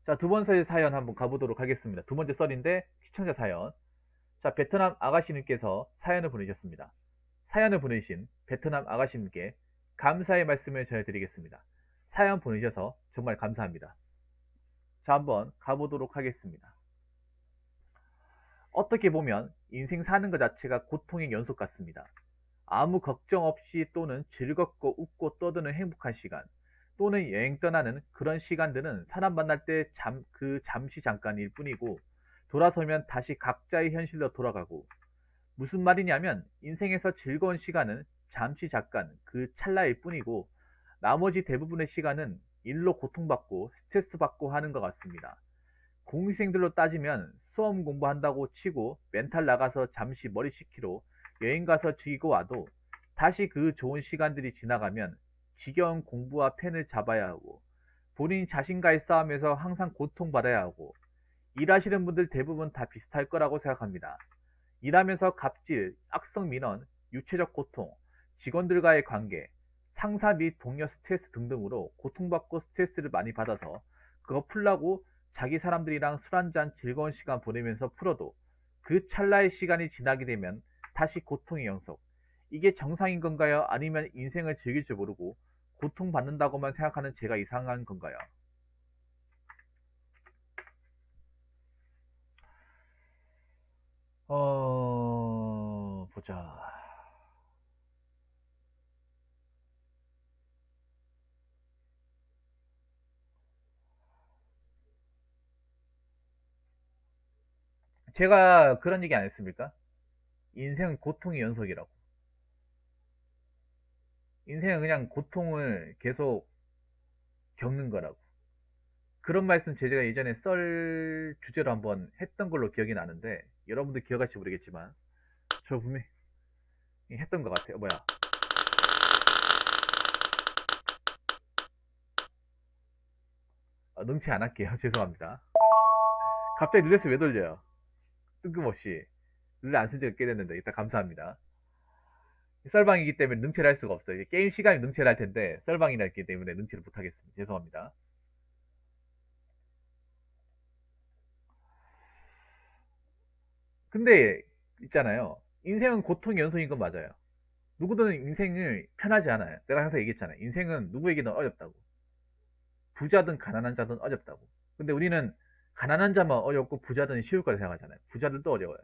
자, 두 번째 사연 한번 가보도록 하겠습니다. 두 번째 썰인데 시청자 사연. 자, 베트남 아가씨님께서 사연을 보내셨습니다. 사연을 보내신 베트남 아가씨님께 감사의 말씀을 전해드리겠습니다. 사연 보내셔서 정말 감사합니다. 자, 한번 가보도록 하겠습니다. 어떻게 보면 인생 사는 것 자체가 고통의 연속 같습니다. 아무 걱정 없이 또는 즐겁고 웃고 떠드는 행복한 시간, 또는 여행 떠나는 그런 시간들은 사람 만날 때 잠시 잠깐일 뿐이고, 돌아서면 다시 각자의 현실로 돌아가고, 무슨 말이냐면 인생에서 즐거운 시간은 잠시 잠깐 그 찰나일 뿐이고, 나머지 대부분의 시간은 일로 고통받고 스트레스 받고 하는 것 같습니다. 공시생들로 따지면 수험 공부한다고 치고 멘탈 나가서 잠시 머리 식히러 여행 가서 즐기고 와도 다시 그 좋은 시간들이 지나가면 지겨운 공부와 펜을 잡아야 하고, 본인 자신과의 싸움에서 항상 고통받아야 하고, 일하시는 분들 대부분 다 비슷할 거라고 생각합니다. 일하면서 갑질, 악성 민원, 육체적 고통, 직원들과의 관계, 상사 및 동료 스트레스 등등으로 고통받고 스트레스를 많이 받아서 그거 풀라고 자기 사람들이랑 술 한잔 즐거운 시간 보내면서 풀어도 그 찰나의 시간이 지나게 되면 다시 고통의 연속. 이게 정상인 건가요? 아니면 인생을 즐길 줄 모르고 고통받는다고만 생각하는 제가 이상한 건가요? 보자. 제가 그런 얘기 안 했습니까? 인생은 고통의 연속이라고. 인생은 그냥 고통을 계속 겪는 거라고. 그런 말씀 제가 예전에 썰 주제로 한번 했던 걸로 기억이 나는데, 여러분들 기억할지 모르겠지만 저 분명히 했던 것 같아요. 뭐야? 능치 안 할게요. 죄송합니다. 갑자기 릴레스 왜 돌려요? 뜬금없이. 릴레 안 쓴 지가 꽤 됐는데 일단 감사합니다. 썰방이기 때문에 능체를 할 수가 없어요. 게임 시간이 능체를 할 텐데 썰방이라 했기 때문에 능체를 못하겠습니다. 죄송합니다. 근데 있잖아요. 인생은 고통의 연속인 건 맞아요. 누구든 인생을 편하지 않아요. 내가 항상 얘기했잖아요. 인생은 누구에게든 어렵다고. 부자든 가난한 자든 어렵다고. 근데 우리는 가난한 자만 어렵고 부자든 쉬울 거라 생각하잖아요. 부자들도 어려워요.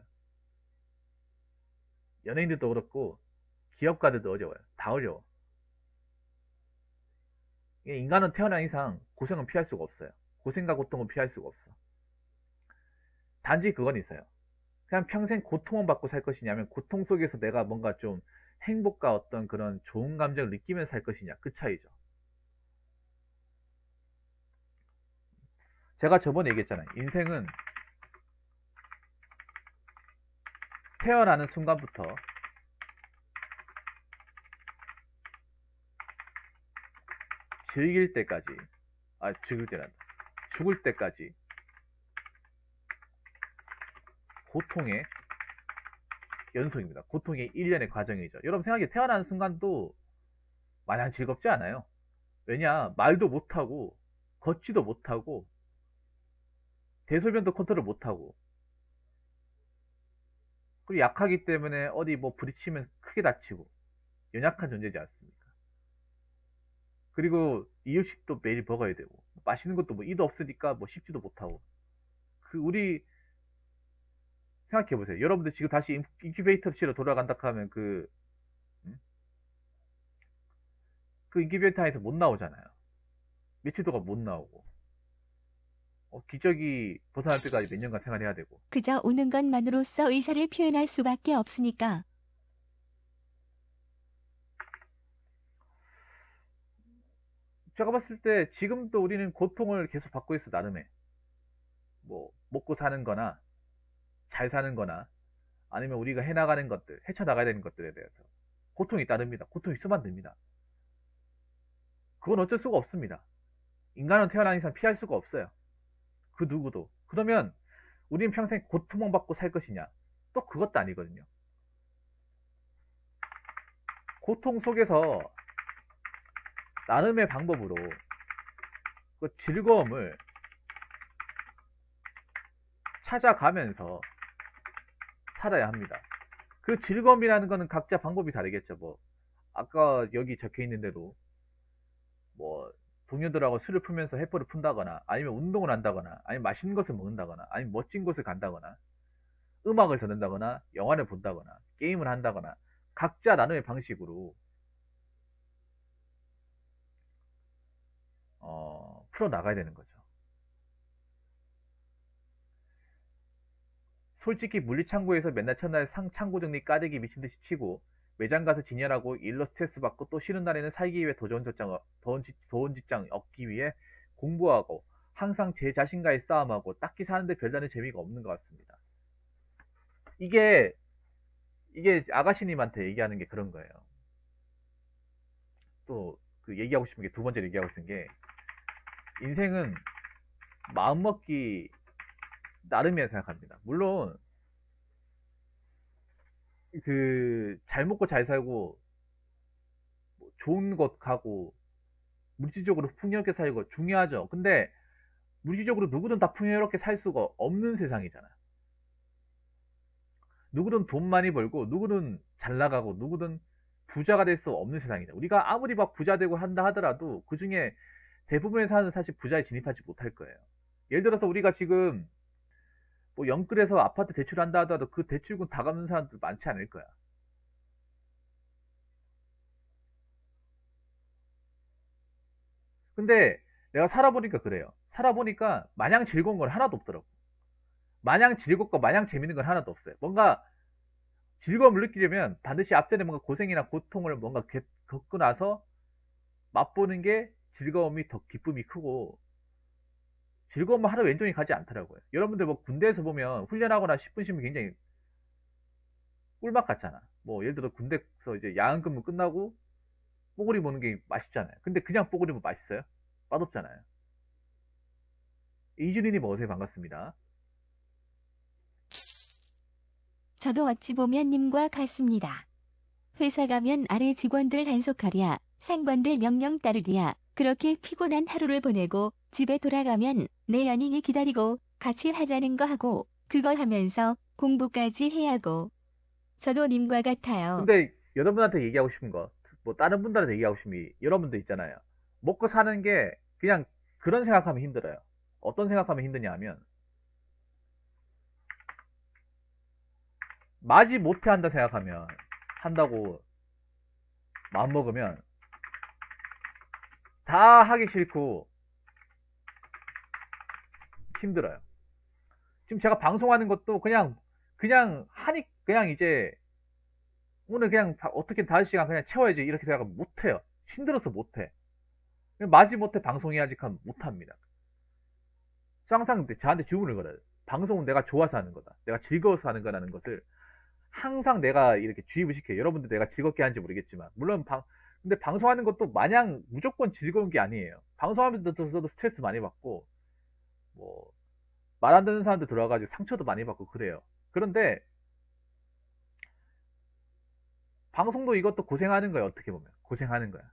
연예인들도 어렵고 기업가들도 어려워요. 다 어려워. 인간은 태어난 이상 고생은 피할 수가 없어요. 고생과 고통은 피할 수가 없어. 단지 그건 있어요. 그냥 평생 고통만 받고 살 것이냐면 고통 속에서 내가 뭔가 좀 행복과 어떤 그런 좋은 감정을 느끼면서 살 것이냐, 그 차이죠. 제가 저번에 얘기했잖아요. 인생은 태어나는 순간부터 즐길 때까지, 즐길 때란다. 죽을 때까지 고통의 연속입니다. 고통의 일련의 과정이죠. 여러분 생각해, 태어나는 순간도 마냥 즐겁지 않아요. 왜냐, 말도 못하고 걷지도 못하고 대소변도 컨트롤 못하고, 그리고 약하기 때문에 어디 뭐 부딪히면 크게 다치고 연약한 존재지 않습니까? 그리고 이유식도 매일 먹어야 되고 맛있는 것도 뭐 이도 없으니까 뭐 씹지도 못하고. 그 우리 생각해 보세요. 여러분들 지금 다시 인큐베이터실로 돌아간다 하면 음? 그 인큐베이터에서 못 나오잖아요. 며칠 동안 못 나오고, 기저귀 벗어날 때까지 몇 년간 생활해야 되고. 그저 우는 것만으로써 의사를 표현할 수밖에 없으니까. 제가 봤을 때 지금도 우리는 고통을 계속 받고 있어, 나름의. 뭐 먹고 사는 거나 잘 사는 거나 아니면 우리가 해나가는 것들, 헤쳐나가야 되는 것들에 대해서 고통이 따릅니다. 고통이 있으면 됩니다. 그건 어쩔 수가 없습니다. 인간은 태어난 이상 피할 수가 없어요. 그 누구도. 그러면 우리는 평생 고통만 받고 살 것이냐? 또 그것도 아니거든요. 고통 속에서 나름의 방법으로 그 즐거움을 찾아가면서 살아야 합니다. 그 즐거움이라는 거는 각자 방법이 다르겠죠. 뭐 아까 여기 적혀 있는 대로 뭐 동료들하고 술을 풀면서 해포를 푼다거나, 아니면 운동을 한다거나, 아니면 맛있는 것을 먹는다거나, 아니면 멋진 곳을 간다거나, 음악을 듣는다거나, 영화를 본다거나, 게임을 한다거나, 각자 나름의 방식으로 풀어 나가야 되는 거죠. 솔직히 물리창고에서 맨날 첫날 창고 정리 까대기 미친듯이 치고, 매장 가서 진열하고 일로 스트레스 받고, 또 쉬는 날에는 살기 위해 좋은 직장 얻기 위해 공부하고, 항상 제 자신과의 싸움하고, 딱히 사는데 별다른 재미가 없는 것 같습니다. 이게 아가씨님한테 얘기하는 게 그런 거예요. 또 그 얘기하고 싶은 게, 두 번째로 얘기하고 싶은 게, 인생은 마음먹기 나름이라 생각합니다. 물론 그 잘 먹고 잘 살고 뭐 좋은 곳 가고 물질적으로 풍요롭게 살고 중요하죠. 근데 물질적으로 누구든 다 풍요롭게 살 수가 없는 세상이잖아. 누구든 돈 많이 벌고 누구든 잘 나가고 누구든 부자가 될 수 없는 세상이죠. 우리가 아무리 막 부자 되고 한다 하더라도 그 중에 대부분의 사람은 사실 부자에 진입하지 못할 거예요. 예를 들어서 우리가 지금 뭐 영끌에서 아파트 대출한다 하더라도 그 대출금 다 갚는 사람들 많지 않을 거야. 근데 내가 살아보니까 그래요. 살아보니까 마냥 즐거운 건 하나도 없더라고. 마냥 즐겁고 마냥 재밌는 건 하나도 없어요. 뭔가 즐거움을 느끼려면 반드시 앞전에 뭔가 고생이나 고통을 뭔가 겪고 나서 맛보는 게 즐거움이 더 기쁨이 크고, 즐거움은 하루 왼종일 가지 않더라고요. 여러분들 뭐 군대에서 보면 훈련하거나 10분 쉬면 굉장히 꿀맛 같잖아. 뭐 예를 들어 군대에서 이제 야간 근무 끝나고 뽀글이 보는 게 맛있잖아요. 근데 그냥 뽀글이 면 맛있어요? 맛없잖아요. 이준희님 어서요. 반갑습니다. 저도 어찌 보면 님과 같습니다. 회사 가면 아래 직원들 단속하랴, 상관들 명령 따르랴, 그렇게 피곤한 하루를 보내고 집에 돌아가면 내 연인이 기다리고 같이 하자는 거 하고 그거 하면서 공부까지 해야 하고. 저도 님과 같아요. 근데 여러분한테 얘기하고 싶은 거, 뭐 다른 분들한테 얘기하고 싶은 게, 여러분들 있잖아요. 먹고 사는 게 그냥 그런 생각하면 힘들어요. 어떤 생각하면 힘드냐 하면, 마지 못해 한다 생각하면, 한다고 마음먹으면 다 하기 싫고 힘들어요. 지금 제가 방송하는 것도 그냥 하니, 그냥 이제 오늘 그냥 어떻게 5시간 그냥 채워야지 이렇게 생각하면 못해요. 힘들어서 못해. 마지 못해 방송해야지 하면 못합니다. 항상 저한테 주문을 걸어요. 방송은 내가 좋아서 하는 거다, 내가 즐거워서 하는 거라는 것을 항상 내가 이렇게 주입을 시켜요. 여러분들 내가 즐겁게 하는지 모르겠지만, 물론 근데 방송하는 것도 마냥 무조건 즐거운 게 아니에요. 방송하면서 저도 스트레스 많이 받고, 뭐 말 안 듣는 사람들 들어와가지고 상처도 많이 받고 그래요. 그런데 방송도 이것도 고생하는 거예요. 어떻게 보면 고생하는 거야.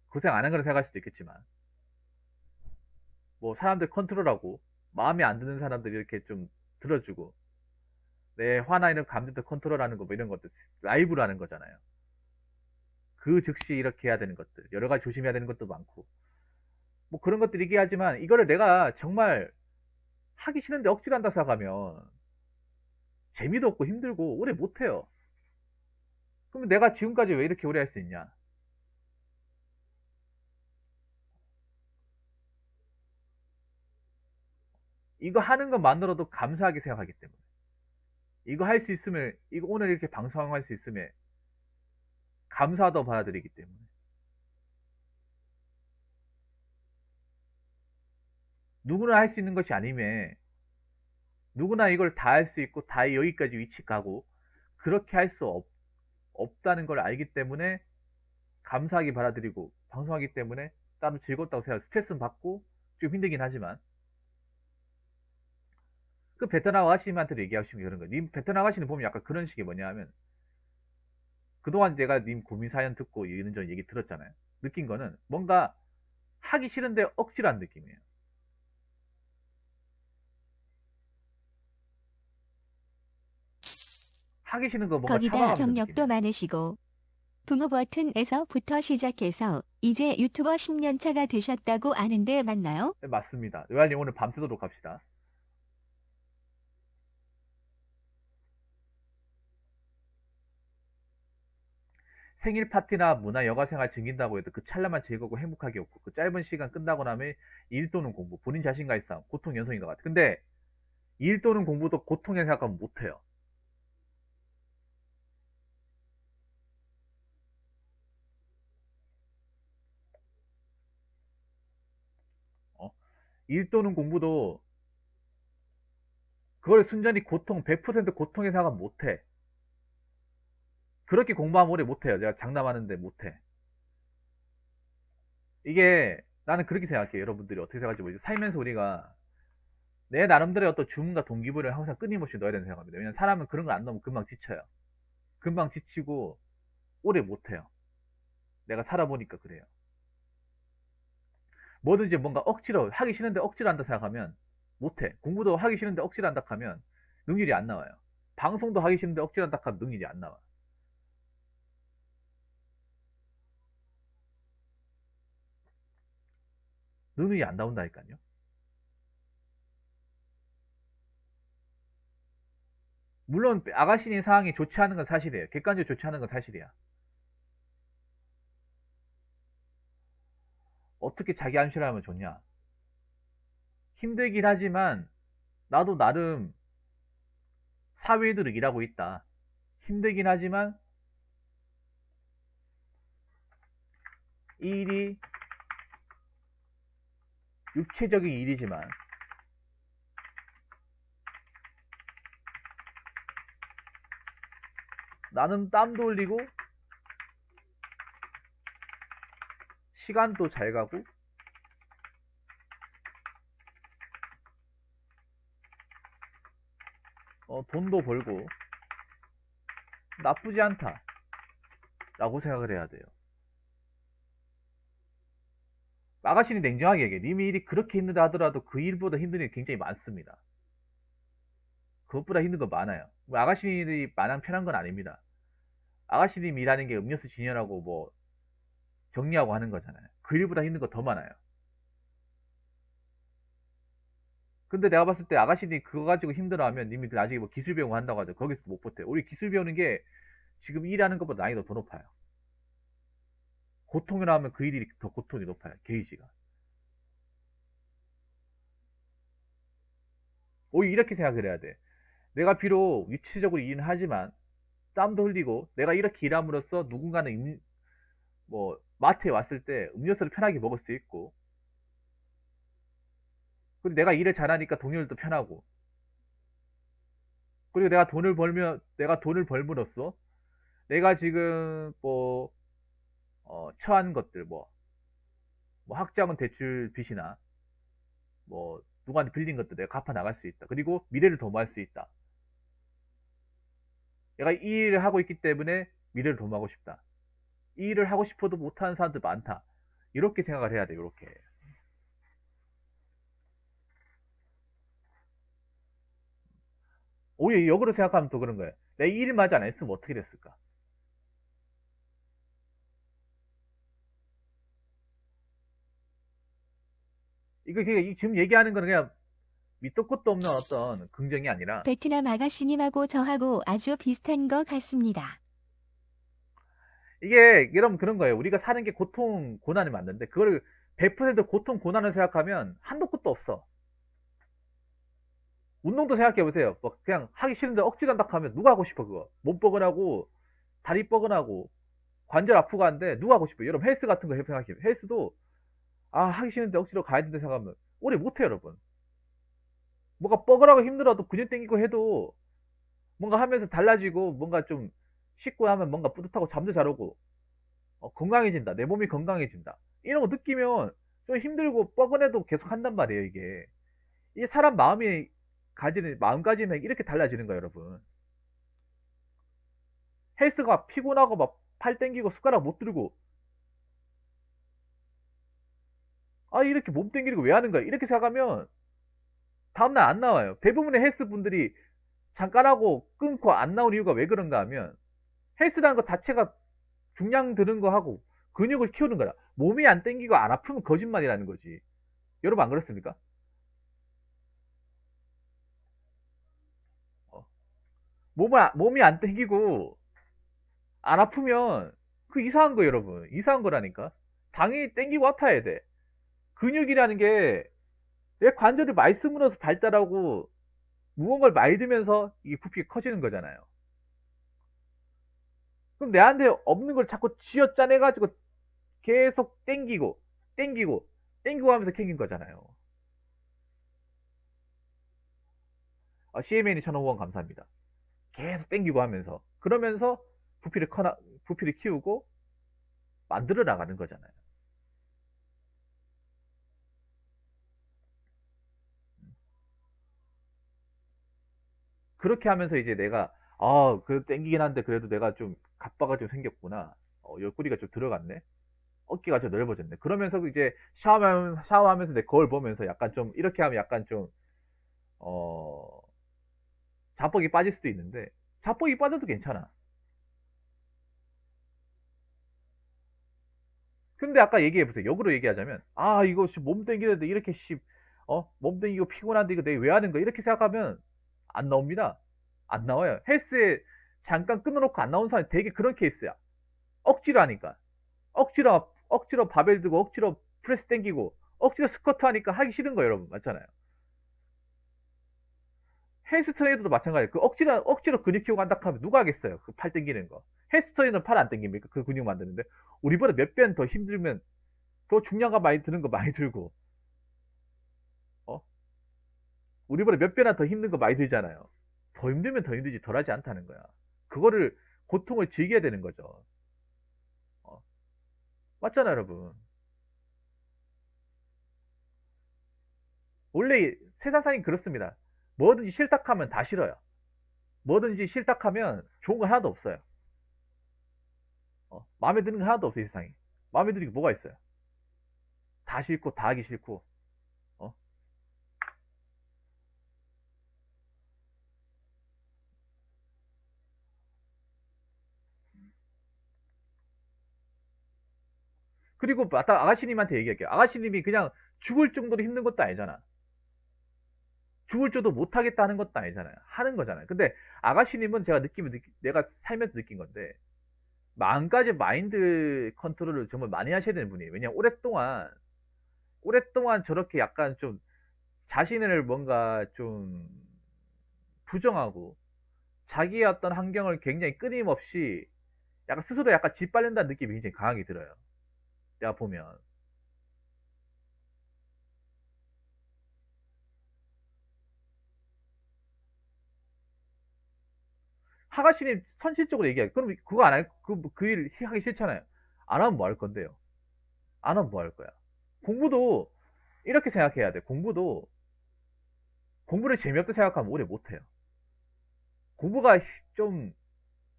고생 안 한 거라 생각할 수도 있겠지만, 뭐 사람들 컨트롤하고 마음에 안 드는 사람들 이렇게 좀 들어주고, 내 화나 이런 감정도 컨트롤하는 거, 뭐 이런 것도 라이브로 하는 거잖아요. 그 즉시 이렇게 해야 되는 것들, 여러 가지 조심해야 되는 것도 많고, 뭐 그런 것들 얘기하지만, 이거를 내가 정말 하기 싫은데 억지로 한다 생각하면 재미도 없고 힘들고 오래 못해요. 그러면 내가 지금까지 왜 이렇게 오래 할 수 있냐? 이거 하는 것만으로도 감사하게 생각하기 때문에, 이거 할 수 있으면, 이거 오늘 이렇게 방송할 수 있으면 감사하다고 받아들이기 때문에. 누구나 할 수 있는 것이 아니면, 누구나 이걸 다 할 수 있고 다 여기까지 위치 가고 그렇게 할 수 없다는 걸 알기 때문에 감사하게 받아들이고 방송하기 때문에 따로 즐겁다고 생각해요. 스트레스는 받고 좀 힘들긴 하지만. 그 베트남 아가씨님한테도 얘기하고 싶은 게 그런 거예요. 님 베트남 아가씨는 보면 약간 그런 식의 뭐냐 하면, 그동안 제가 님 고민 사연 듣고 이런저런 얘기 들었잖아요. 느낀 거는 뭔가 하기 싫은데 억지로 한 느낌이에요. 하기 싫은 거 뭔가 거기다 참아가면서 경력도 느끼네. 많으시고 붕어 버튼에서부터 시작해서 이제 유튜버 10년 차가 되셨다고 아는데 맞나요? 네, 맞습니다. 요한님 오늘 밤새도록 합시다. 생일 파티나 문화 여가 생활 즐긴다고 해도 그 찰나만 즐겁고 행복하게 없고 그 짧은 시간 끝나고 나면 일 또는 공부, 본인 자신과의 싸움, 고통 연속인 것 같아. 근데 일 또는 공부도 고통이라 생각하면 못해요. 어? 일 또는 공부도 그걸 순전히 고통, 100% 고통의 생각하면 못해. 그렇게 공부하면 오래 못해요. 내가 장담하는데 못해. 이게 나는 그렇게 생각해요. 여러분들이 어떻게 생각할지 모르겠어요. 살면서 우리가 내 나름대로의 어떤 주문과 동기부여를 항상 끊임없이 넣어야 된다고 생각합니다. 왜냐면 사람은 그런 걸 안 넣으면 금방 지쳐요. 금방 지치고 오래 못해요. 내가 살아보니까 그래요. 뭐든지 뭔가 억지로 하기 싫은데 억지로 한다 생각하면 못해. 공부도 하기 싫은데 억지로 한다 하면 능률이 안 나와요. 방송도 하기 싫은데 억지로 한다 하면 능률이 안 나와. 능률이 안 나온다니까요. 물론 아가씨님 상황이 좋지 않은 건 사실이에요. 객관적으로 좋지 않은 건 사실이야. 어떻게 자기 암시를 하면 좋냐? 힘들긴 하지만 나도 나름 사회도록 일하고 있다. 힘들긴 하지만 이 일이 육체적인 일이지만 나는 땀도 흘리고 시간도 잘 가고 돈도 벌고 나쁘지 않다 라고 생각을 해야 돼요. 아가씨는 냉정하게 얘기해. 님이 일이 그렇게 힘들다 하더라도 그 일보다 힘든 일이 굉장히 많습니다. 그것보다 힘든 거 많아요. 아가씨들이 마냥 편한 건 아닙니다. 아가씨님 일하는 게 음료수 진열하고 뭐 정리하고 하는 거잖아요. 그 일보다 힘든 거 더 많아요. 근데 내가 봤을 때 아가씨들이 그거 가지고 힘들어하면 님이 나중에 뭐 기술 배우고 한다고 하죠. 거기서 못 버텨요. 우리 기술 배우는 게 지금 일하는 것보다 난이도 더 높아요. 고통이라 하면 그 일이 더 고통이 높아요. 게이지가. 오히려 이렇게 생각을 해야 돼. 내가 비록 유치적으로 일은 하지만 땀도 흘리고 내가 이렇게 일함으로써 누군가는 뭐 마트에 왔을 때 음료수를 편하게 먹을 수 있고 그리고 내가 일을 잘하니까 동료들도 편하고 그리고 내가 돈을 벌므로써 내가 지금 뭐 처한 것들 뭐 학자금 대출 빚이나 뭐 누구한테 빌린 것도 내가 갚아 나갈 수 있다. 그리고 미래를 도모할 수 있다. 내가 이 일을 하고 있기 때문에 미래를 도모하고 싶다. 이 일을 하고 싶어도 못하는 사람들 많다. 이렇게 생각을 해야 돼. 이렇게. 오히려 역으로 생각하면 또 그런 거예요. 내 이 일마저 안 했으면 어떻게 됐을까? 이거 그냥 지금 얘기하는 거는 그냥 밑도 끝도 없는 어떤 긍정이 아니라 베트남 아가씨님하고 저하고 아주 비슷한 것 같습니다. 이게 여러분 그런 거예요. 우리가 사는 게 고통, 고난이 맞는데 그거를 100% 고통, 고난을 생각하면 한도 끝도 없어. 운동도 생각해 보세요. 뭐 그냥 하기 싫은데 억지로 한다 하면 누가 하고 싶어 그거? 몸 뻐근하고 다리 뻐근하고 관절 아프고 한데 누가 하고 싶어요? 여러분 헬스 같은 거 생각해요. 헬스도 하기 싫은데 억지로 가야 된다 생각하면 오래 못해요 여러분. 뭔가 뻐근하고 힘들어도 근육 땡기고 해도 뭔가 하면서 달라지고 뭔가 좀 씻고 하면 뭔가 뿌듯하고 잠도 잘 오고 건강해진다. 내 몸이 건강해진다. 이런 거 느끼면 좀 힘들고 뻐근해도 계속 한단 말이에요 이게. 이게 사람 마음이 가지는 마음가짐이 이렇게 달라지는 거예요 여러분. 헬스가 피곤하고 막 팔 땡기고 숟가락 못 들고 이렇게 몸 땡기고 왜 하는 거야 이렇게 생각하면 다음날 안 나와요. 대부분의 헬스 분들이 잠깐 하고 끊고 안 나온 이유가 왜 그런가 하면 헬스라는 것 자체가 중량 드는 거 하고 근육을 키우는 거라. 몸이 안 땡기고 안 아프면 거짓말이라는 거지. 여러분 안 그렇습니까? 어. 몸이 안 땡기고 안 아프면 그 이상한 거 여러분. 이상한 거라니까. 당연히 땡기고 아파야 돼. 근육이라는 게 내 관절이 많이 쓰무러서 발달하고 무언가를 많이 들면서 이게 부피가 커지는 거잖아요. 그럼 내한테 없는 걸 자꾸 쥐어 짜내가지고 계속 땡기고 하면서 캥긴 거잖아요. CMN이 1,500원 감사합니다. 계속 땡기고 하면서 그러면서 부피를 키우고 만들어 나가는 거잖아요. 그렇게 하면서 이제 내가 그래도 땡기긴 한데 그래도 내가 좀 갑바가 좀 생겼구나. 옆구리가 좀 들어갔네. 어깨가 좀 넓어졌네. 그러면서 이제 샤워하면서 내 거울 보면서 약간 좀 이렇게 하면 약간 좀 어, 자뻑이 빠질 수도 있는데 자뻑이 빠져도 괜찮아. 근데 아까 얘기해보세요. 역으로 얘기하자면 이거 몸 땡기는데 이렇게 몸 땡기고 피곤한데 이거 내가 왜 하는 거야? 이렇게 생각하면 안 나옵니다. 안 나와요. 헬스에 잠깐 끊어놓고 안 나온 사람이 되게 그런 케이스야. 억지로 하니까. 억지로 바벨 들고 억지로 프레스 땡기고 억지로 스쿼트 하니까 하기 싫은 거예요, 여러분. 맞잖아요. 헬스 트레이너도 마찬가지예요. 그 억지로 근육 키우고 한다 하면 누가 하겠어요? 그 팔 땡기는 거. 헬스 트레이너는 팔 안 땡깁니까? 그 근육 만드는데. 우리보다 몇 배는 더 힘들면 더 중량감 많이 드는 거 많이 들고, 어? 우리보다 몇 배나 더 힘든 거 많이 들잖아요. 더 힘들면 더 힘들지 덜 하지 않다는 거야. 그거를, 고통을 즐겨야 되는 거죠. 어? 맞잖아, 여러분. 원래 세상 사람이 그렇습니다. 뭐든지 싫다 하면 다 싫어요. 뭐든지 싫다 하면 좋은 거 하나도 없어요. 마음에 드는 거 하나도 없어요, 세상에. 마음에 드는 게 뭐가 있어요? 다 싫고, 다 하기 싫고, 어? 그리고 맞다, 아가씨님한테 얘기할게요. 아가씨님이 그냥 죽을 정도로 힘든 것도 아니잖아. 죽을 줄도 못하겠다 하는 것도 아니잖아요. 하는 거잖아요. 근데 아가씨님은 내가 살면서 느낀 건데, 마음가짐 마인드 컨트롤을 정말 많이 하셔야 되는 분이에요. 왜냐면 오랫동안 저렇게 약간 좀 자신을 뭔가 좀 부정하고 자기의 어떤 환경을 굉장히 끊임없이 약간 스스로 약간 짓밟는다는 느낌이 굉장히 강하게 들어요. 내가 보면. 하가씨님 선실적으로 얘기해. 그럼 그거 안 할, 그 일 하기 싫잖아요. 안 하면 뭐 할 건데요? 안 하면 뭐 할 거야? 공부도 이렇게 생각해야 돼. 공부를 재미없다 생각하면 오래 못해요. 공부가 좀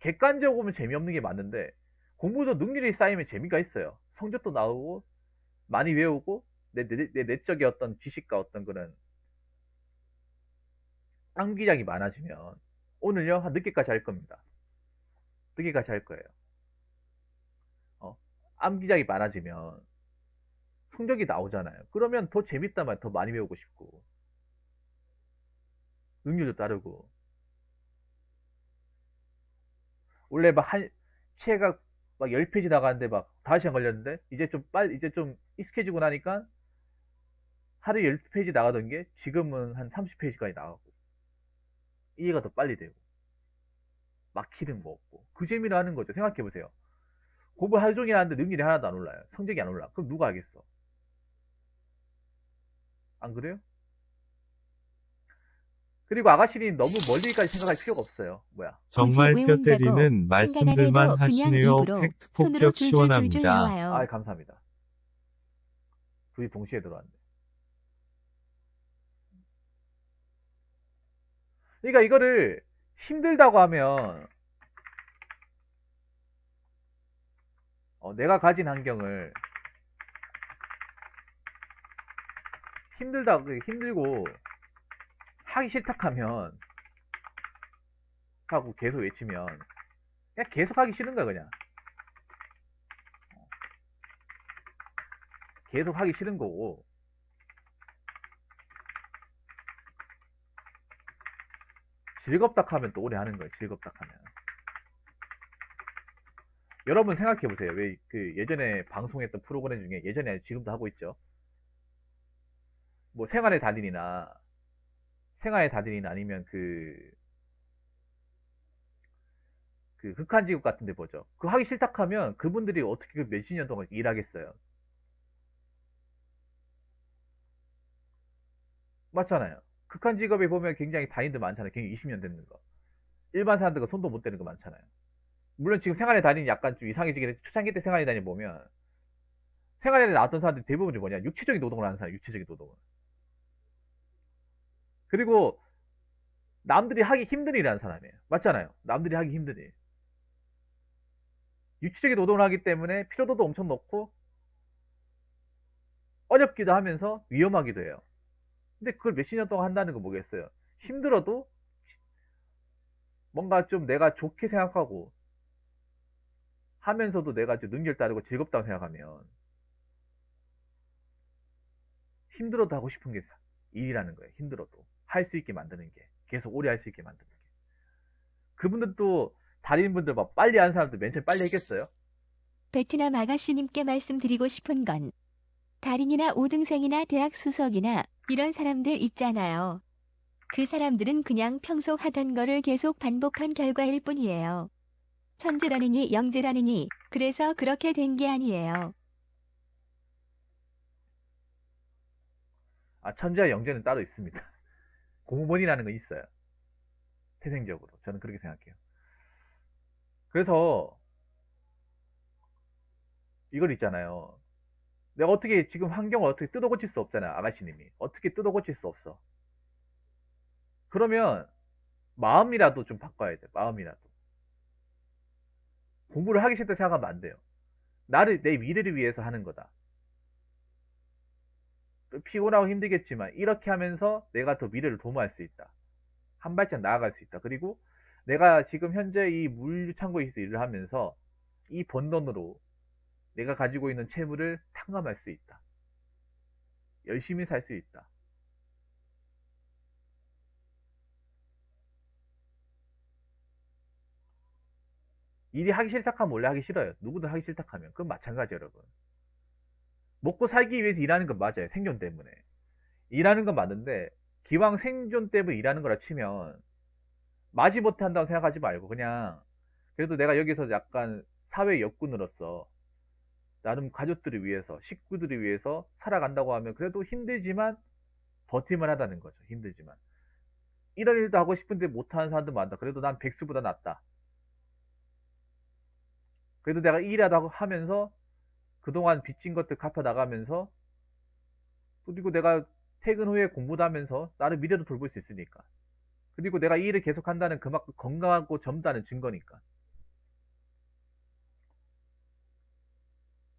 객관적으로 보면 재미없는 게 맞는데, 공부도 능률이 쌓이면 재미가 있어요. 성적도 나오고 많이 외우고 내 내적인 어떤 지식과 어떤 그런 암기량이 많아지면 오늘요 한 늦게까지 할 겁니다. 늦게까지 할 거예요. 어, 암기량이 많아지면 성적이 나오잖아요. 그러면 더 재밌단 말이에요. 더 많이 배우고 싶고 능률도 따르고. 원래 막 책가 막 10페이지 나가는데 막 5시간 걸렸는데 이제 좀 익숙해지고 나니까 하루에 10페이지 나가던 게 지금은 한 30페이지까지 나가고 이해가 더 빨리 되고 막히는 거 없고 그 재미로 하는 거죠. 생각해 보세요. 공부 하루 종일 하는데 능률이 하나도 안 올라요. 성적이 안 올라. 그럼 누가 하겠어? 안 그래요? 그리고 아가씨님 너무 멀리까지 생각할 필요가 없어요. 뭐야? 굳이 정말 뼈 외운다고 때리는 생각 안 말씀들만 해도 그냥 하시네요. 입으로 팩트 손으로 폭격 줄줄줄줄 시원합니다. 나와요. 감사합니다. 둘이 동시에 들어왔네. 그러니까 이거를 힘들다고 하면 내가 가진 환경을 힘들고 하기 싫다 하면 하고 계속 외치면 그냥 계속 하기 싫은 거야. 그냥 계속 하기 싫은 거고, 즐겁다 하면 또 오래 하는 거예요. 즐겁다 하면. 여러분 생각해 보세요. 왜 그 예전에 방송했던 프로그램 중에, 예전에 아니라 지금도 하고 있죠. 뭐 생활의 달인이나 아니면 그 극한직업 같은 데 보죠. 그거 하기 싫다 하면 그분들이 어떻게 그 몇십 년 동안 일하겠어요. 맞잖아요. 극한직업에 보면 굉장히 달인들 많잖아요. 굉장히 20년 되는 거. 일반 사람들과 손도 못 대는 거 많잖아요. 물론 지금 생활의 달인이 약간 좀 이상해지긴 했는데, 초창기 때 생활의 달인 보면 생활에 나왔던 사람들이 대부분이 뭐냐, 육체적인 노동을 하는 사람, 육체적인 노동을. 그리고 남들이 하기 힘든 일이라는 사람이에요. 맞잖아요. 남들이 하기 힘든 일. 육체적인 노동을 하기 때문에 피로도도 엄청 높고 어렵기도 하면서 위험하기도 해요. 근데 그걸 몇십 년 동안 한다는 건 뭐겠어요? 힘들어도 뭔가 좀 내가 좋게 생각하고 하면서도 내가 좀 능력 따르고 즐겁다고 생각하면 힘들어도 하고 싶은 게 일이라는 거예요. 힘들어도 할 수 있게 만드는 게, 계속 오래 할 수 있게 만드는 게. 그분들도 달인분들 막 빨리 하는 사람들 맨 처음에 빨리 했겠어요? 베트남 아가씨님께 말씀드리고 싶은 건 달인이나 5등생이나 대학 수석이나 이런 사람들 있잖아요. 그 사람들은 그냥 평소 하던 거를 계속 반복한 결과일 뿐이에요. 천재라느니 영재라느니 그래서 그렇게 된 게 아니에요. 아, 천재와 영재는 따로 있습니다. 공무원이라는 건 있어요. 태생적으로. 저는 그렇게 생각해요. 그래서 이걸 있잖아요. 내가 어떻게 지금 환경을 어떻게 뜯어 고칠 수 없잖아. 아가씨님이 어떻게 뜯어 고칠 수 없어. 그러면 마음이라도 좀 바꿔야 돼. 마음이라도. 공부를 하기 싫다 생각하면 안 돼요. 나를, 내 미래를 위해서 하는 거다. 피곤하고 힘들겠지만 이렇게 하면서 내가 더 미래를 도모할 수 있다. 한 발짝 나아갈 수 있다. 그리고 내가 지금 현재 이 물류창고에서 일을 하면서 이 번 돈으로 내가 가지고 있는 채무를 탕감할 수 있다. 열심히 살 수 있다. 일이 하기 싫다 하면 원래 하기 싫어요. 누구든 하기 싫다 하면. 그건 마찬가지 여러분. 먹고 살기 위해서 일하는 건 맞아요. 생존 때문에. 일하는 건 맞는데 기왕 생존 때문에 일하는 거라 치면 마지못해 한다고 생각하지 말고 그냥 그래도 내가 여기서 약간 사회 역군으로서 나름 가족들을 위해서 식구들을 위해서 살아간다고 하면 그래도 힘들지만 버틸만 하다는 거죠. 힘들지만 이런 일도 하고 싶은데 못하는 사람도 많다. 그래도 난 백수보다 낫다. 그래도 내가 일하다고 하면서 그동안 빚진 것들 갚아 나가면서 그리고 내가 퇴근 후에 공부도 하면서 나를 미래도 돌볼 수 있으니까. 그리고 내가 이 일을 계속한다는 그만큼 건강하고 젊다는 증거니까.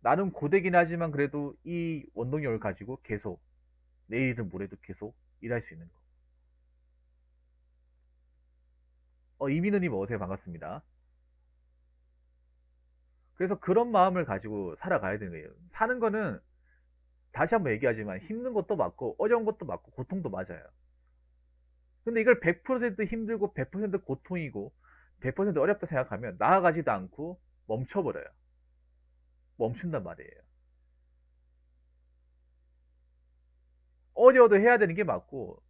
나는 고되긴 하지만 그래도 이 원동력을 가지고 계속 내일이든 모레도 계속 일할 수 있는 거. 이민우님 어서요. 반갑습니다. 그래서 그런 마음을 가지고 살아가야 되는 거예요. 사는 거는 다시 한번 얘기하지만 힘든 것도 맞고 어려운 것도 맞고 고통도 맞아요. 근데 이걸 100% 힘들고 100% 고통이고 100% 어렵다 생각하면 나아가지도 않고 멈춰버려요. 멈춘단 말이에요. 어려워도 해야 되는 게 맞고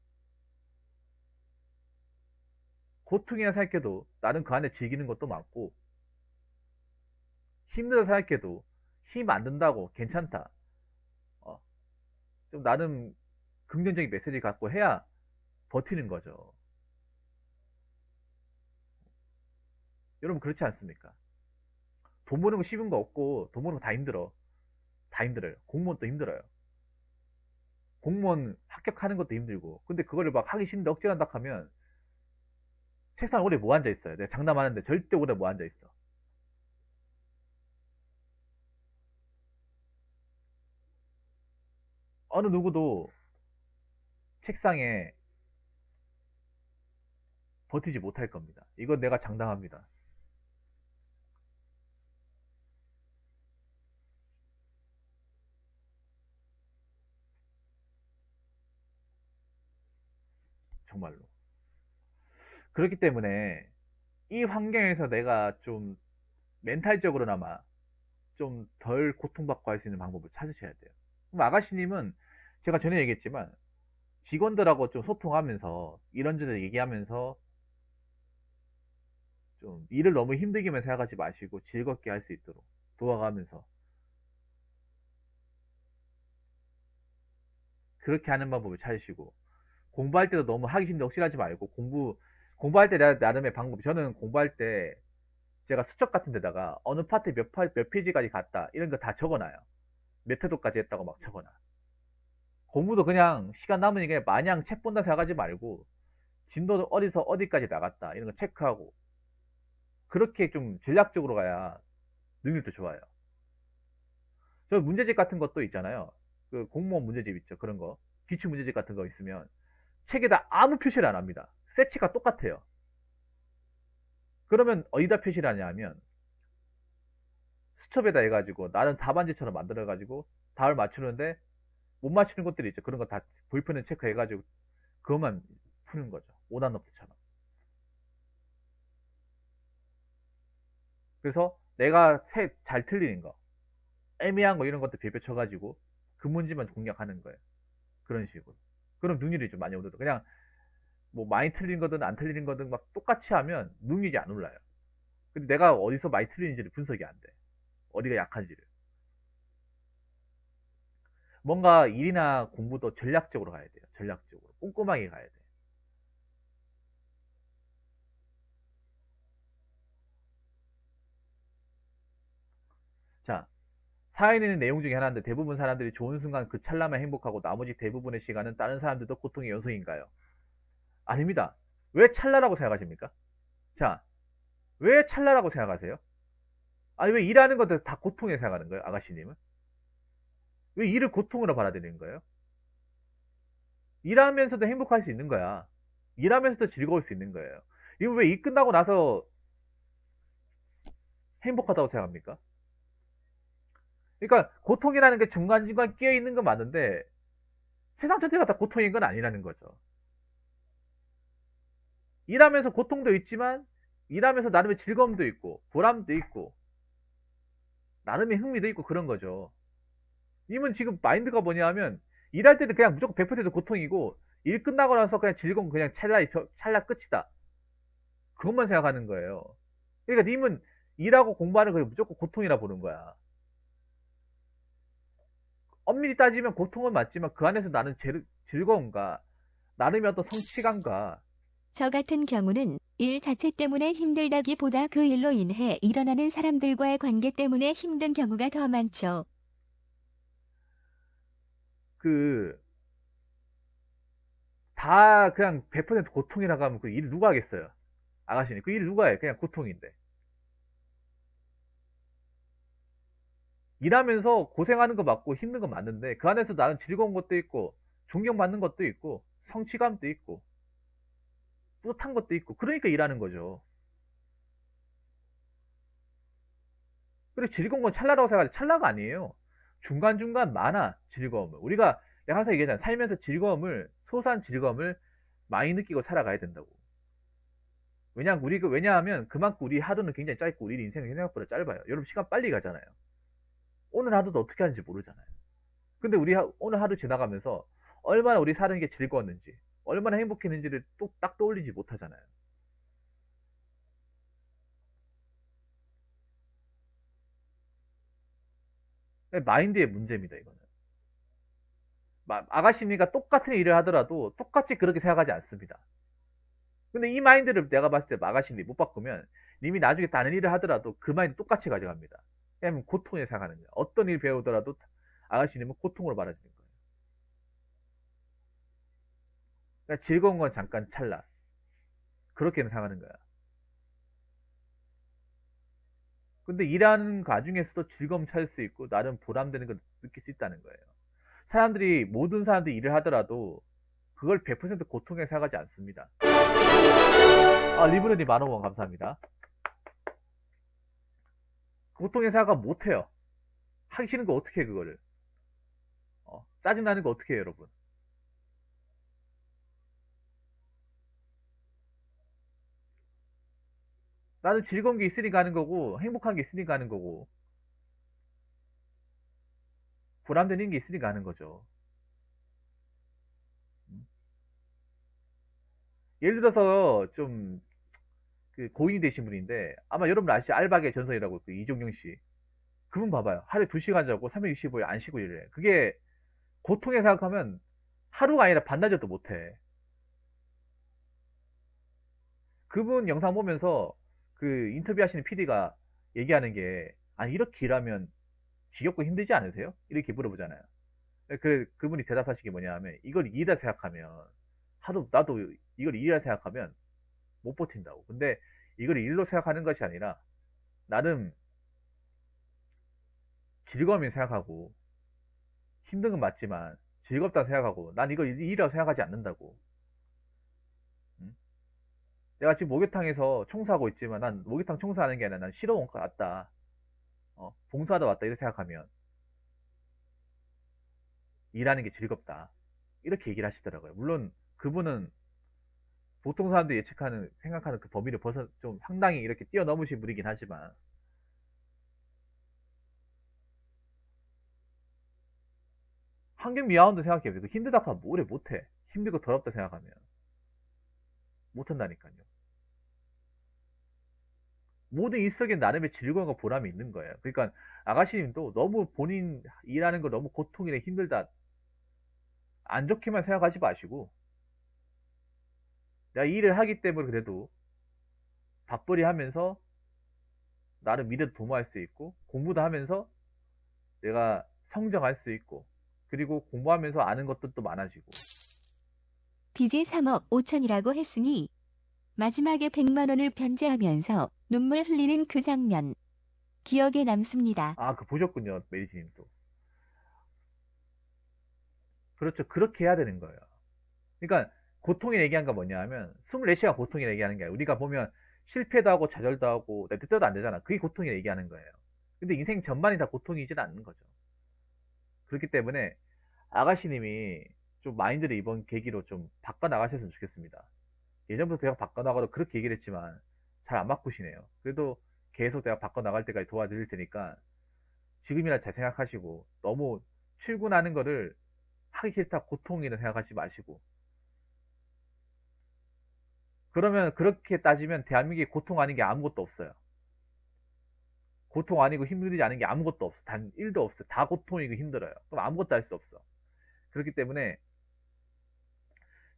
고통이나 생각해도 나는 그 안에 즐기는 것도 맞고 힘들다 생각해도 힘 안 든다고 괜찮다. 어, 좀 나름 긍정적인 메시지 갖고 해야 버티는 거죠. 여러분 그렇지 않습니까? 돈 버는 거 쉬운 거 없고 돈 버는 거 다 힘들어. 다 힘들어요. 공무원도 힘들어요. 공무원 합격하는 것도 힘들고. 근데 그거를 막 하기 싫은데 억지로 한다 하면 책상 오래 못 앉아 있어요. 내가 장담하는데 절대 오래 못 앉아 있어. 어느 누구도 책상에 버티지 못할 겁니다. 이건 내가 장담합니다. 정말로. 그렇기 때문에 이 환경에서 내가 좀 멘탈적으로나마 좀 덜 고통받고 할 수 있는 방법을 찾으셔야 돼요. 그럼 아가씨님은 제가 전에 얘기했지만 직원들하고 좀 소통하면서 이런저런 얘기하면서 좀 일을 너무 힘들게만 생각하지 마시고 즐겁게 할 수 있도록 도와가면서 그렇게 하는 방법을 찾으시고 공부할 때도 너무 하기 힘든데 억지하지 말고 공부할 때 나름의 방법. 저는 공부할 때 제가 수첩 같은 데다가 어느 파트 몇 페이지까지 갔다 이런 거 다 적어놔요. 몇 회도까지 했다고 막 적어놔. 공부도 그냥 시간 남으니까 마냥 책 본다 생각하지 말고 진도도 어디서 어디까지 나갔다 이런 거 체크하고 그렇게 좀 전략적으로 가야 능률도 좋아요. 저 문제집 같은 것도 있잖아요. 그 공무원 문제집 있죠. 그런 거. 기출 문제집 같은 거 있으면 책에다 아무 표시를 안 합니다. 세치가 똑같아요. 그러면 어디다 표시를 하냐 하면 수첩에다 해가지고 나는 답안지처럼 만들어가지고 답을 맞추는데 못 맞추는 것들이 있죠. 그런 거 다 볼펜을 체크해가지고 그것만 푸는 거죠. 오답노트처럼. 그래서 내가 잘 틀리는 거, 애매한 거 이런 것도 비벼 쳐가지고 그 문제만 공략하는 거예요. 그런 식으로. 그럼 능률이 좀 많이 오르더. 그냥 뭐 많이 틀린 거든 안 틀린 거든 막 똑같이 하면 능률이 안 올라요. 근데 내가 어디서 많이 틀리는지를 분석이 안 돼. 어디가 약한지를. 뭔가 일이나 공부도 전략적으로 가야 돼요. 전략적으로. 꼼꼼하게 가야 돼. 자, 사회에 있는 내용 중에 하나인데 대부분 사람들이 좋은 순간 그 찰나만 행복하고 나머지 대부분의 시간은 다른 사람들도 고통의 연속인가요? 아닙니다. 왜 찰나라고 생각하십니까? 자, 왜 찰나라고 생각하세요? 아니 왜 일하는 것들 다 고통에 생각하는 거예요? 아가씨님은? 왜 일을 고통으로 받아들이는 거예요? 일하면서도 행복할 수 있는 거야. 일하면서도 즐거울 수 있는 거예요. 이거 왜 일 끝나고 나서 행복하다고 생각합니까? 그러니까 고통이라는 게 중간중간 끼어 있는 건 맞는데 세상 전체가 다 고통인 건 아니라는 거죠. 일하면서 고통도 있지만 일하면서 나름의 즐거움도 있고 보람도 있고 나름의 흥미도 있고 그런 거죠. 님은 지금 마인드가 뭐냐 하면 일할 때는 그냥 무조건 100% 고통이고 일 끝나고 나서 그냥 즐거운 그냥 찰나 끝이다. 그것만 생각하는 거예요. 그러니까 님은 일하고 공부하는 걸 무조건 고통이라 보는 거야. 엄밀히 따지면 고통은 맞지만 그 안에서 나는 즐거움과 나름의 어떤 성취감과 저 같은 경우는 일 자체 때문에 힘들다기보다 그 일로 인해 일어나는 사람들과의 관계 때문에 힘든 경우가 더 많죠. 다 그냥 100% 고통이라고 하면 그 일을 누가 하겠어요? 아가씨님, 그 일을 누가 해? 그냥 고통인데. 일하면서 고생하는 거 맞고 힘든 거 맞는데 그 안에서 나는 즐거운 것도 있고 존경받는 것도 있고 성취감도 있고 뿌듯한 것도 있고 그러니까 일하는 거죠. 그리고 즐거운 건 찰나라고 생각하지 찰나가 아니에요. 중간중간 많아 즐거움을. 내가 항상 얘기하잖아. 살면서 소소한 즐거움을 많이 느끼고 살아가야 된다고. 왜냐하면 그만큼 우리 하루는 굉장히 짧고 우리 인생은 생각보다 짧아요. 여러분 시간 빨리 가잖아요. 오늘 하루도 어떻게 하는지 모르잖아요. 근데 오늘 하루 지나가면서 얼마나 우리 사는 게 즐거웠는지 얼마나 행복했는지를 또 딱 떠올리지 못하잖아요. 마인드의 문제입니다. 이거는 아가씨니까 똑같은 일을 하더라도 똑같이 그렇게 생각하지 않습니다. 근데 이 마인드를 내가 봤을 때 아가씨님이 못 바꾸면 님이 나중에 다른 일을 하더라도 그 마인드 똑같이 가져갑니다. 왜냐면 고통에 생각하는 거예요. 어떤 일 배우더라도 아가씨님은 고통으로 받아들이는 거예요. 그러니까 즐거운 건 잠깐 찰나. 그렇게는 생각하는 거야. 근데 일하는 과정에서도 즐거움 찾을 수 있고 나름 보람되는 걸 느낄 수 있다는 거예요. 모든 사람들이 일을 하더라도 그걸 100% 고통에 생각하지 않습니다. 리브레리 만원 감사합니다. 고통의 생각을 못해요. 하기 싫은 거 어떻게 해, 그거를. 짜증나는 거 어떻게 해요, 여러분. 나는 즐거운 게 있으니까 하는 거고, 행복한 게 있으니까 하는 거고, 보람되는 게 있으니까 하는 거죠. 예를 들어서 좀 그 고인이 되신 분인데 아마 여러분 아시죠? 알바계 전설이라고 그 이종용 씨. 그분 봐봐요. 하루에 2시간 자고 365일 안 쉬고 일을 해. 그게 고통에 생각하면 하루가 아니라 반나절도 못해. 그분 영상 보면서 그 인터뷰 하시는 PD가 얘기하는 게 아니 이렇게 일하면 지겹고 힘들지 않으세요? 이렇게 물어보잖아요. 그분이 대답하신 게 뭐냐 하면 이걸 일이라 생각하면 하루 나도 이걸 일이라 생각하면 못 버틴다고. 근데 이걸 일로 생각하는 것이 아니라 나름 즐거움이 생각하고 힘든 건 맞지만 즐겁다 생각하고 난 이걸 일이라고 생각하지 않는다고. 응? 내가 지금 목욕탕에서 청소하고 있지만 난 목욕탕 청소하는 게 아니라 난 쉬러 온 것 같다. 봉사하다 왔다 이렇게 생각하면 일하는 게 즐겁다. 이렇게 얘기를 하시더라고요. 물론 그분은 보통 사람들이 예측하는 생각하는 그 범위를 벗어 좀 상당히 이렇게 뛰어넘으신 분이긴 하지만 환경 미화원도 생각해보세요. 힘들다 하면 오래 못해. 힘들고 더럽다 생각하면 못한다니까요. 모든 일석에 나름의 즐거움과 보람이 있는 거예요. 그러니까 아가씨님도 너무 본인 일하는 거 너무 고통이래 힘들다 안 좋게만 생각하지 마시고 내가 일을 하기 때문에 그래도 밥벌이 하면서 나름 미래도 도모할 수 있고 공부도 하면서 내가 성장할 수 있고 그리고 공부하면서 아는 것들도 많아지고 빚이 3억 5천이라고 했으니 마지막에 100만 원을 변제하면서 눈물 흘리는 그 장면 기억에 남습니다. 그 보셨군요 메리지님도. 그렇죠. 그렇게 해야 되는 거예요. 그러니까 고통이 얘기한 건 뭐냐 하면 24시간 고통이 얘기하는 게 아니라 우리가 보면 실패도 하고 좌절도 하고 내 뜻대로 안 되잖아. 그게 고통이 얘기하는 거예요. 근데 인생 전반이 다 고통이지는 않는 거죠. 그렇기 때문에 아가씨님이 좀 마인드를 이번 계기로 좀 바꿔나가셨으면 좋겠습니다. 예전부터 제가 바꿔나가도 그렇게 얘기를 했지만 잘 안 바꾸시네요. 그래도 계속 내가 바꿔나갈 때까지 도와드릴 테니까 지금이라 잘 생각하시고 너무 출근하는 거를 하기 싫다 고통이라 생각하지 마시고 그러면 그렇게 따지면 대한민국에 고통 아닌 게 아무것도 없어요. 고통 아니고 힘들지 않은 게 아무것도 없어. 단 1도 없어. 다 고통이고 힘들어요. 그럼 아무것도 할 수 없어. 그렇기 때문에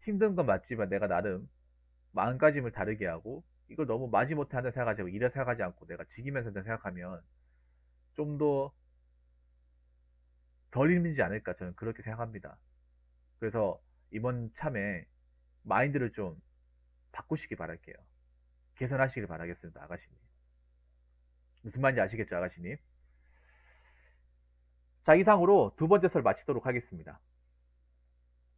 힘든 건 맞지만 내가 나름 마음가짐을 다르게 하고 이걸 너무 마지못해 한다 생각하지 않고 이래 생각하지 않고 내가 즐기면서 한다 생각하면 좀 더 덜 힘들지 않을까 저는 그렇게 생각합니다. 그래서 이번 참에 마인드를 좀 바꾸시기 바랄게요. 개선하시길 바라겠습니다. 아가씨님. 무슨 말인지 아시겠죠, 아가씨님? 자, 이상으로 두 번째 설 마치도록 하겠습니다.